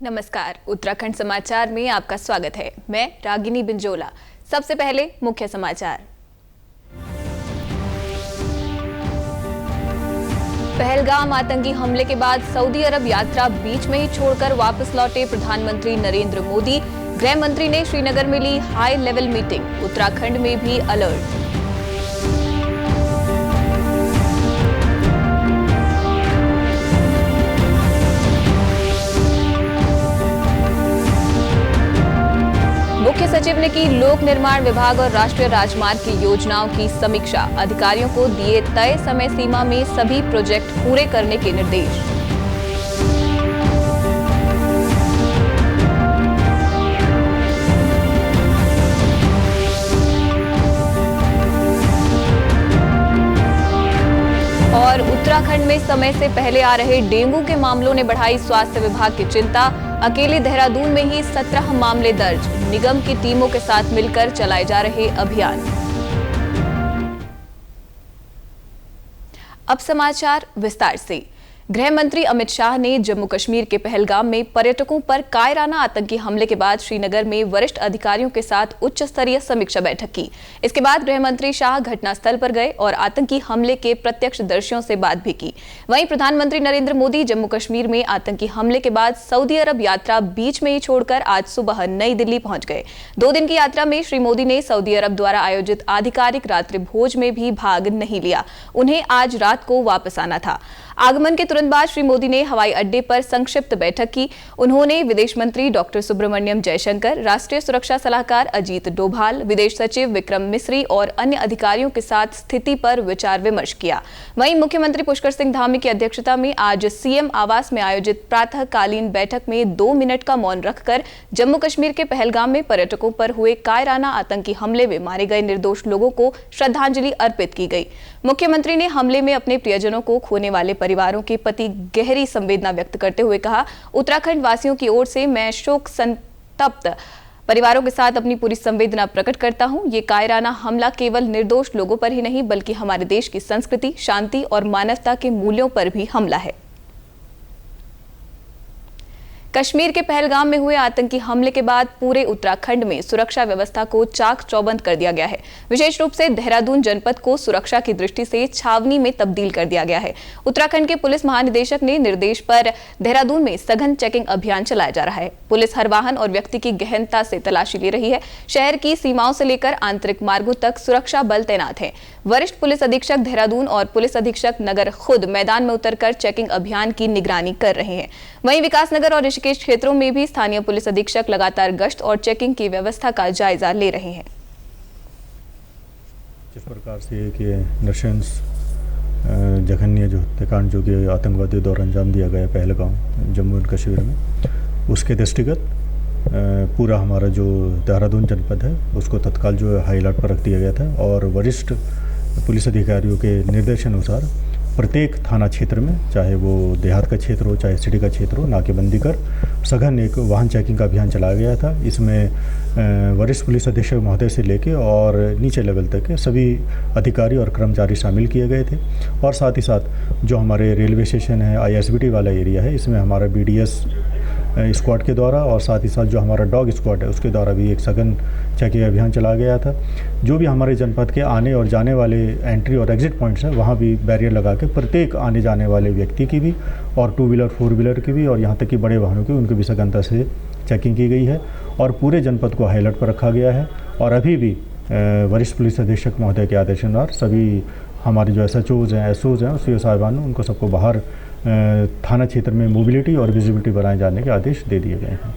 नमस्कार, उत्तराखंड समाचार में आपका स्वागत है। मैं रागिनी बिंजोला। सबसे पहले मुख्य समाचार। पहलगाम आतंकी हमले के बाद सऊदी अरब यात्रा बीच में ही छोड़कर वापस लौटे प्रधानमंत्री नरेंद्र मोदी। गृह मंत्री ने श्रीनगर में ली हाई लेवल मीटिंग। उत्तराखंड में भी अलर्ट। मुख्य सचिव ने की लोक निर्माण विभाग और राष्ट्रीय राजमार्ग की योजनाओं की समीक्षा। अधिकारियों को दिए तय समय सीमा में सभी प्रोजेक्ट पूरे करने के निर्देश। और उत्तराखंड में समय से पहले आ रहे डेंगू के मामलों ने बढ़ाई स्वास्थ्य विभाग की चिंता। अकेले देहरादून में ही 17 मामले दर्ज। निगम की टीमों के साथ मिलकर चलाए जा रहे अभियान। अब समाचार विस्तार से। गृह मंत्री अमित शाह ने जम्मू कश्मीर के पहलगाम में पर्यटकों पर कायराना आतंकी हमले के बाद श्रीनगर में वरिष्ठ अधिकारियों के साथ उच्च स्तरीय समीक्षा बैठक की। इसके बाद गृह मंत्री शाह घटनास्थल पर गए और आतंकी हमले के प्रत्यक्षदर्शियों से बात भी की। वहीं प्रधानमंत्री नरेंद्र मोदी जम्मू कश्मीर में आतंकी हमले के बाद सऊदी अरब यात्रा बीच में ही छोड़कर आज सुबह नई दिल्ली पहुंच गए। 2 दिन की यात्रा में श्री मोदी ने सऊदी अरब द्वारा आयोजित आधिकारिक रात्रि भोज में भी भाग नहीं लिया। उन्हें आज रात को वापस आना था। आगमन के तुरंत बाद श्री मोदी ने हवाई अड्डे पर संक्षिप्त बैठक की। उन्होंने विदेश मंत्री डॉक्टर सुब्रमण्यम जयशंकर, राष्ट्रीय सुरक्षा सलाहकार अजीत डोभाल, विदेश सचिव विक्रम मिस्री और अन्य अधिकारियों के साथ स्थिति पर विचार विमर्श किया। वहीं मुख्यमंत्री पुष्कर सिंह धामी की अध्यक्षता में आज सीएम आवास में आयोजित प्रातःकालीन बैठक में 2 मिनट का मौन रखकर जम्मू कश्मीर के पहलगाम में पर्यटकों पर हुए कायराना आतंकी हमले में मारे गए निर्दोष लोगों को श्रद्धांजलि अर्पित की गई। मुख्यमंत्री ने हमले में अपने प्रियजनों को खोने वाले परिवारों के प्रति गहरी संवेदना व्यक्त करते हुए कहा, उत्तराखंड वासियों की ओर से मैं शोक संतप्त परिवारों के साथ अपनी पूरी संवेदना प्रकट करता हूं। ये कायराना हमला केवल निर्दोष लोगों पर ही नहीं बल्कि हमारे देश की संस्कृति, शांति और मानवता के मूल्यों पर भी हमला है। कश्मीर के पहलगाम में हुए आतंकी हमले के बाद पूरे उत्तराखंड में सुरक्षा व्यवस्था को चाक चौबंद कर दिया गया है। विशेष रूप से देहरादून जनपद को सुरक्षा की दृष्टि से छावनी में तब्दील कर दिया गया है। उत्तराखंड के पुलिस महानिदेशक ने निर्देश पर देहरादून में सघन चेकिंग अभियान चलाया जा रहा है। पुलिस हर वाहन और व्यक्ति की गहनता से तलाशी ले रही है। शहर की सीमाओं से लेकर आंतरिक मार्गों तक सुरक्षा बल तैनात है। वरिष्ठ पुलिस अधीक्षक देहरादून और पुलिस अधीक्षक नगर खुद मैदान में उतरकर चेकिंग अभियान की निगरानी कर रहे हैं। वहीं विकासनगर और ऋषिकेश क्षेत्रों में भी स्थानीय पुलिस अधीक्षक लगातार गश्त और चेकिंग की व्यवस्था का जायजा ले रहे हैं। जिस प्रकार से कि नृशंस जघन्य जो हत्याकांड जो कि आतंकवादियों द्वारा अंजाम दिया गया पहलगाम जम्मू एंड कश्मीर में, उसके दृष्टिगत पूरा हमारा जो देहरादून जनपद है उसको तत्काल जो हाई अलर्ट पर रख दिया गया था और वरिष्ठ पुलिस अधिकारियों के निर्देशानुसार प्रत्येक थाना क्षेत्र में, चाहे वो देहात का क्षेत्र हो चाहे सिटी का क्षेत्र हो, नाकेबंदी कर सघन एक वाहन चेकिंग का अभियान चलाया गया था। इसमें वरिष्ठ पुलिस अधीक्षक महोदय से लेके और नीचे लेवल तक के सभी अधिकारी और कर्मचारी शामिल किए गए थे। और साथ ही साथ जो हमारे रेलवे स्टेशन है, ISBT वाला एरिया है, इसमें हमारा BDS स्क्वाड के द्वारा और साथ ही साथ जो हमारा डॉग स्क्वाड है उसके द्वारा भी एक सघन चेकिंग अभियान चलाया गया था। जो भी हमारे जनपद के आने और जाने वाले एंट्री और एग्जिट पॉइंट्स हैं वहाँ भी बैरियर लगा के प्रत्येक आने जाने वाले व्यक्ति की भी और 2 व्हीलर 4 व्हीलर की भी और यहाँ तक कि बड़े वाहनों की उनकी भी सघनता से चेकिंग की गई है और पूरे जनपद को हाई अलर्ट पर रखा गया है। और अभी भी वरिष्ठ पुलिस अधीक्षक महोदय के आदेशानुसार सभी हमारे जो SHOs हैं, SOs हैं, CO साहिबान उनको सबको बाहर थाना क्षेत्र में मोबिलिटी और विजिबिलिटी बनाए जाने के आदेश दे दिए गए हैं।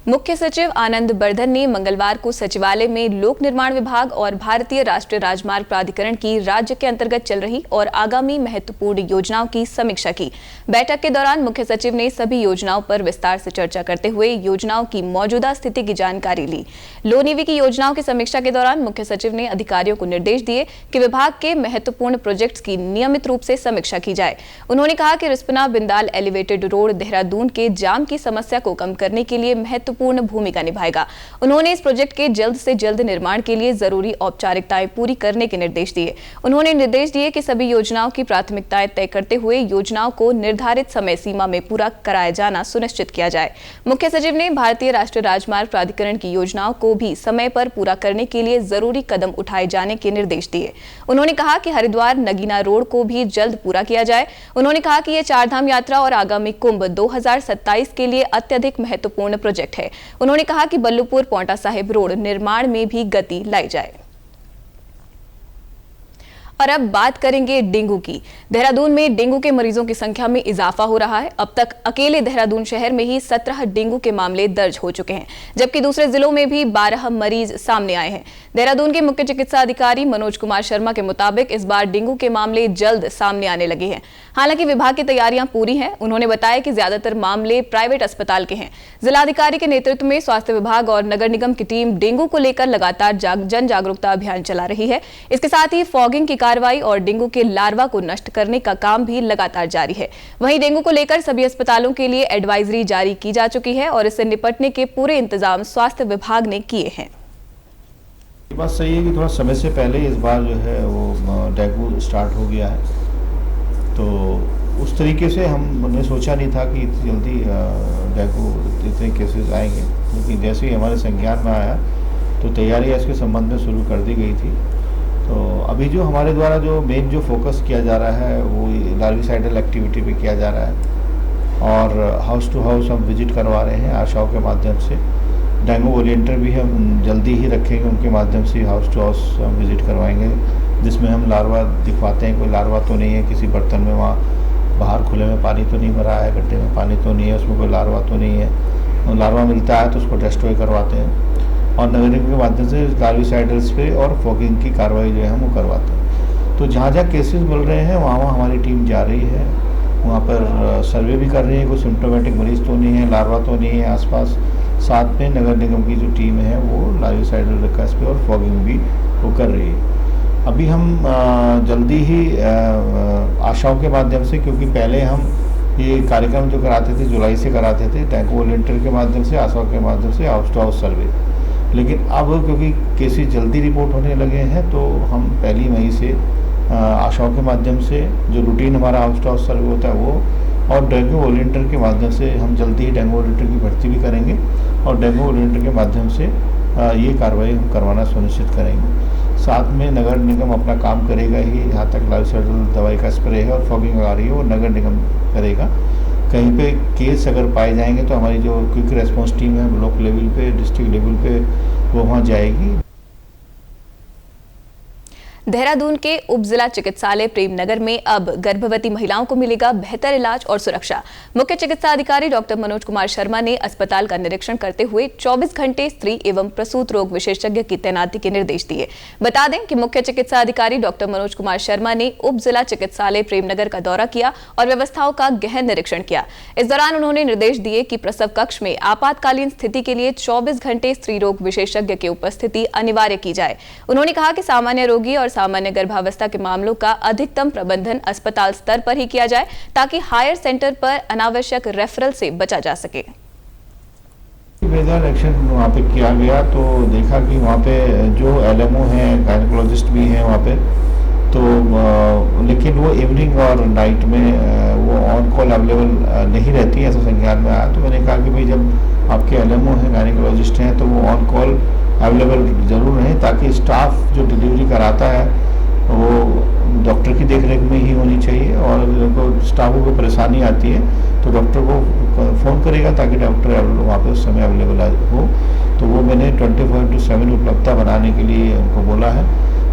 मुख्य सचिव आनंद बर्धन ने मंगलवार को सचिवालय में लोक निर्माण विभाग और भारतीय राष्ट्रीय राजमार्ग प्राधिकरण की राज्य के अंतर्गत चल रही और आगामी महत्वपूर्ण योजनाओं की समीक्षा की। बैठक के दौरान मुख्य सचिव ने सभी योजनाओं पर विस्तार से चर्चा करते हुए योजनाओं की मौजूदा स्थिति की जानकारी ली। लो नेवी की योजनाओं की समीक्षा के दौरान मुख्य सचिव ने अधिकारियों को निर्देश दिए कि विभाग के महत्वपूर्ण प्रोजेक्ट्स की नियमित रूप से समीक्षा की जाए। उन्होंने कहा कि रिस्पना बिंदाल एलिवेटेड रोड देहरादून के जाम की समस्या को कम करने के लिए महत्वपूर्ण महत्वपूर्ण भूमिका निभाएगा। उन्होंने इस प्रोजेक्ट के जल्द से जल्द निर्माण के लिए जरूरी औपचारिकताएं पूरी करने के निर्देश दिए। उन्होंने निर्देश दिए कि सभी योजनाओं की प्राथमिकताएं तय करते हुए योजनाओं को निर्धारित समय सीमा में पूरा कराया जाना सुनिश्चित किया जाए। मुख्य सचिव ने भारतीय राष्ट्रीय राजमार्ग प्राधिकरण की योजनाओं को भी समय पर पूरा करने के लिए जरूरी कदम उठाए जाने के निर्देश दिए। उन्होंने कहा कि हरिद्वार नगीना रोड को भी जल्द पूरा किया जाए। उन्होंने कहा कि यह चारधाम यात्रा और आगामी कुंभ 2027 के लिए अत्यधिक महत्वपूर्ण प्रोजेक्ट है। उन्होंने कहा कि बल्लूपुर पौंटा साहिब रोड निर्माण में भी गति लाई जाए। और अब बात करेंगे डेंगू की। देहरादून में डेंगू के मरीजों की संख्या में इजाफा हो रहा है। अब तक अकेले देहरादून शहर में ही 17 डेंगू के मामले दर्ज हो चुके हैं, जबकि दूसरे जिलों में भी 12 मरीज सामने आए हैं। देहरादून के मुख्य चिकित्सा अधिकारी मनोज कुमार शर्मा के मुताबिक इस बार डेंगू के मामले जल्द सामने आने लगे हैं। हालांकि विभाग की तैयारियां पूरी हैं। उन्होंने बताया कि ज्यादातर मामले प्राइवेट अस्पताल के हैं। जिलाधिकारी के नेतृत्व में स्वास्थ्य विभाग और नगर निगम की टीम डेंगू को लेकर लगातार जन जागरूकता अभियान चला रही है। इसके साथ ही फॉगिंग की कार्रवाई और डेंगू के लार्वा को नष्ट करने का काम भी लगातार जारी है। वहीं डेंगू को लेकर सभी अस्पतालों के लिए एडवाइजरी जारी की जा चुकी है और इससे निपटने के पूरे इंतजाम स्वास्थ्य विभाग ने किए हैं। ये बात सही है कि थोड़ा समय से पहले इस बार जो है वो डेंगू स्टार्ट हो गया है, तो उस तरीके से हमने सोचा नहीं था कि इतनी जल्दी डेंगू इतने केसेस आएंगे, लेकिन जैसे ही हमारे संज्ञान में आया तो तैयारियां इसके संबंध में शुरू कर दी गई थी। तो अभी जो हमारे द्वारा जो मेन जो फोकस किया जा रहा है वो लार्विसाइडल एक्टिविटी पे किया जा रहा है और हाउस टू हाउस हम विजिट करवा रहे हैं आशाओं के माध्यम से। डेंगू वॉलंटियर भी हम जल्दी ही रखेंगे, उनके माध्यम से हाउस टू हाउस हम विजिट करवाएंगे, जिसमें हम लार्वा दिखवाते हैं। कोई लार्वा तो नहीं है किसी बर्तन में, वहाँ बाहर खुले में पानी तो नहीं भरा है, गड्ढे में पानी तो नहीं है, उसमें कोई लार्वा तो नहीं है। लार्वा मिलता है तो उसको डिस्ट्रॉय करवाते हैं और नगर निगम के माध्यम से लार्विसाइडल्स पे और फॉगिंग की कार्रवाई जो है हम वो करवाते हैं। तो जहाँ जहाँ केसेस मिल रहे हैं वहाँ हमारी टीम जा रही है, वहाँ पर सर्वे भी कर रही है, कोई सिम्टोमेटिक मरीज तो नहीं है, लार्वा तो नहीं है आसपास। साथ में नगर निगम की जो टीम है वो लार्विसाइडल विकास पे और फॉगिंग भी वो कर रही है। अभी हम जल्दी ही आशाओं के माध्यम से, क्योंकि पहले हम ये कार्यक्रम जो कराते थे जुलाई से कराते थे डेंगू वॉलंटियर के माध्यम से, आशाओं के माध्यम से हाउस टू हाउस सर्वे, लेकिन अब क्योंकि केसेस जल्दी रिपोर्ट होने लगे हैं तो हम 1 मई से आशाओं के माध्यम से जो रूटीन हमारा हाउस टू हाउस सर्वे होता है वो, और डेंगू वॉलंटियर के माध्यम से हम जल्दी ही डेंगू वॉलंटियर की भर्ती भी करेंगे और डेंगू वॉलंटियर के माध्यम से ये कार्रवाई हम करवाना सुनिश्चित करेंगे। साथ में नगर निगम अपना काम करेगा ही, जहाँ तक लार्विसाइडल दवाई का स्प्रे है और फॉगिंग आ रही है वो नगर निगम करेगा। कहीं पे केस अगर पाए जाएंगे तो हमारी जो क्विक रेस्पॉन्स टीम है ब्लॉक लेवल पे, डिस्ट्रिक्ट लेवल पे वो वहाँ जाएगी। देहरादून के उप जिला चिकित्सालय प्रेमनगर में अब गर्भवती महिलाओं को मिलेगा बेहतर इलाज और सुरक्षा। मुख्य चिकित्सा अधिकारी डॉक्टर मनोज कुमार शर्मा ने अस्पताल का निरीक्षण करते हुए 24 घंटे स्त्री एवं प्रसूत रोग विशेषज्ञ की तैनाती के निर्देश दिए। बता दें कि मुख्य चिकित्सा अधिकारी डॉक्टर मनोज कुमार शर्मा ने उप जिला चिकित्सालय प्रेमनगर का दौरा किया और व्यवस्थाओं का गहन निरीक्षण किया। इस दौरान उन्होंने निर्देश दिए कि प्रसव कक्ष में आपातकालीन स्थिति के लिए 24 घंटे स्त्री रोग विशेषज्ञ की उपस्थिति अनिवार्य की जाए। उन्होंने कहा कि सामान्य रोगी और सामान्य गर्भावस्था के मामलों का अधिकतम प्रबंधन अस्पताल स्तर पर ही किया जाए ताकि हायर सेंटर पर अनावश्यक रेफरल से बचा जा सके। बेहतर एक्शन वहाँ पे किया गया तो देखा कि वहाँ पे जो एलएमओ हैं, गायनेकोलॉजिस्ट भी हैं वहाँ पे, तो लेकिन वो इवनिंग और नाइट में वो ऑन कॉल अवेलेबल नहीं रहती है, ऐसा संज्ञान में आया। तो मैंने कहा कि भाई जब आपके एलएमओ हैं, गायनेकोलॉजिस्ट हैं, तो वो ऑन कॉल अवेलेबल जरूर रहें ताकि स्टाफ जो डिलीवरी कराता है वो डॉक्टर की देखरेख में ही होनी चाहिए और उनको स्टाफ को परेशानी आती है तो डॉक्टर को फ़ोन करेगा ताकि डॉक्टर वहाँ पे उस समय अवेलेबल हो। तो वो मैंने 24/7 उपलब्धता बनाने के लिए उनको बोला है।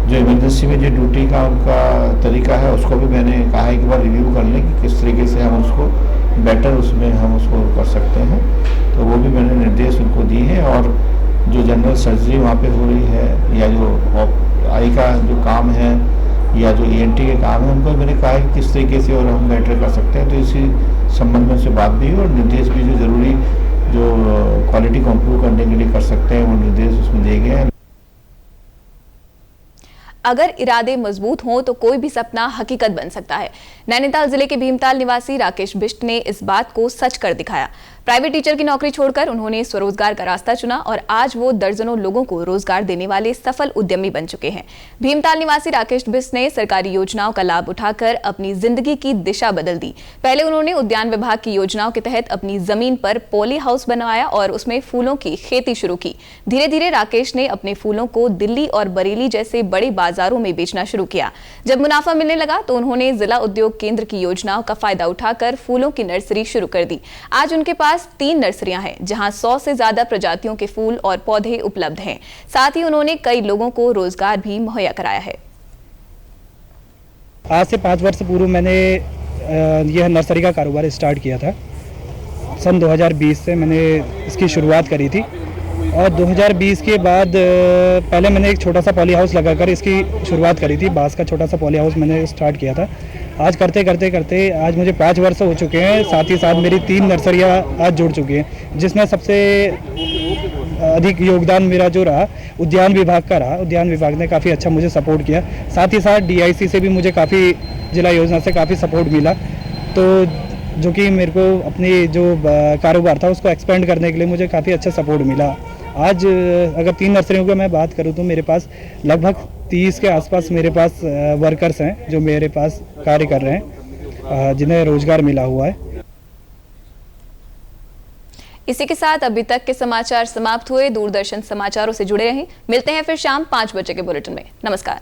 जो इमरजेंसी में जो ड्यूटी का उनका तरीका है उसको भी मैंने कहा है कि बार रिव्यू कर लें कि किस तरीके से हम उसको बेटर उसमें हम उसको कर सकते हैं। तो वो भी मैंने निर्देश उनको दिए हैं। और जो जनरल सर्जरी वहाँ पे हो रही है या जो आई का जो काम है या जो ENT के काम है उनको मैंने कहा है कि किस तरीके से और हम बेटर कर सकते हैं। तो इसी संबंध में से बात भी हुई और निर्देश भी जो ज़रूरी जो क्वालिटी को इम्प्रूव करने के लिए कर सकते हैं वो निर्देश उसमें दिए गए हैं। अगर इरादे मजबूत हों तो कोई भी सपना हकीकत बन सकता है। नैनीताल जिले के भीमताल निवासी राकेश बिष्ट ने इस बात को सच कर दिखाया। प्राइवेट टीचर की नौकरी छोड़कर उन्होंने स्वरोजगार का रास्ता चुना और आज वो दर्जनों लोगों को रोजगार देने वाले सफल उद्यमी बन चुके हैं। भीमताल निवासी राकेश बिस ने सरकारी योजनाओं का लाभ उठाकर अपनी जिंदगी की दिशा बदल दी। पहले उन्होंने उद्यान विभाग की योजनाओं के तहत अपनी जमीन पर पॉली हाउस बनवाया और उसमें फूलों की खेती शुरू की। धीरे धीरे राकेश ने अपने फूलों को दिल्ली और बरेली जैसे बड़े बाजारों में बेचना शुरू किया। जब मुनाफा मिलने लगा तो उन्होंने जिला उद्योग केंद्र की योजनाओं का फायदा उठाकर फूलों की नर्सरी शुरू कर दी। आज उनके पास 3 नर्सरियां हैं जहां 100 से ज्यादा प्रजातियों के फूल और पौधे उपलब्ध हैं। साथ ही उन्होंने कई लोगों को रोजगार भी मुहैया कराया है। आज से 5 वर्ष पूर्व मैंने यह नर्सरी का कारोबार स्टार्ट किया था। सन 2020 से मैंने इसकी शुरुआत करी थी और 2020 के बाद पहले मैंने एक छोटा सा पॉली हाउस लगाकर इसकी शुरुआत करी थी। बांस का छोटा सा पॉली हाउस मैंने स्टार्ट किया था। आज करते करते आज मुझे 5 वर्ष हो चुके हैं। साथ ही साथ मेरी 3 नर्सरियाँ आज जुड़ चुकी हैं, जिसमें सबसे अधिक योगदान मेरा जो रहा उद्यान विभाग का रहा। उद्यान विभाग ने काफ़ी अच्छा मुझे सपोर्ट किया। साथ ही साथ DIC से भी मुझे काफ़ी जिला योजना से काफ़ी सपोर्ट मिला, तो जो कि मेरे को अपनी जो कारोबार था उसको एक्सपेंड करने के लिए मुझे काफ़ी अच्छा सपोर्ट मिला। आज अगर 3 नर्सरियों की मैं बात करूं तो मेरे पास लगभग 30 के आसपास मेरे पास वर्कर्स हैं जो मेरे पास कार्य कर रहे हैं, जिन्हें रोजगार मिला हुआ है। इसी के साथ अभी तक के समाचार समाप्त हुए। दूरदर्शन समाचारों से जुड़े रहें। मिलते हैं फिर शाम 5 बजे के बुलेटिन में। नमस्कार।